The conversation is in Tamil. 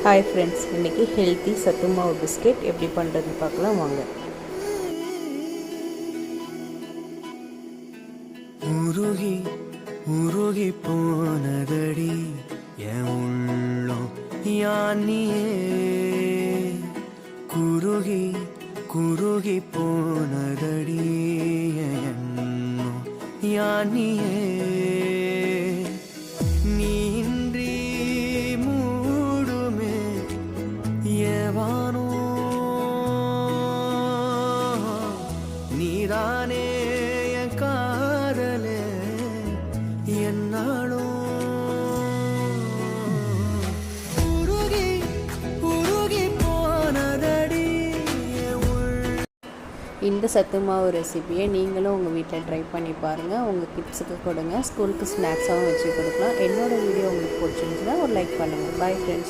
ஹாய் ஃப்ரெண்ட்ஸ், இன்றைக்கி ஹெல்த்தி சத்து மாவு பிஸ்கெட் எப்படி பண்ணுறதுன்னு பார்க்கலாம் வாங்க. உருகி உருகி போனதடி என் உள்ளம் யானியே, குருகி குருகி போனதடி என் எண்ணம் யானியே. நீன்றி மூடுமே ஏவானோ, நீதானே என் காதலே என்னாலும் உருகி உருகி போனதடி. இந்த சத்து மாவு ரெசிபியை நீங்களும் உங்கள் வீட்டில் ட்ரை பண்ணி பாருங்கள். உங்கள் கிட்ஸுக்கு கொடுங்க, ஸ்கூலுக்கு ஸ்நாக்ஸாகவும் வச்சு கொடுக்கலாம். என்னோடய வீடியோ உங்களுக்கு பிடிச்சிருந்துச்சுன்னா ஒரு லைக் பண்ணுங்கள். Bye friends.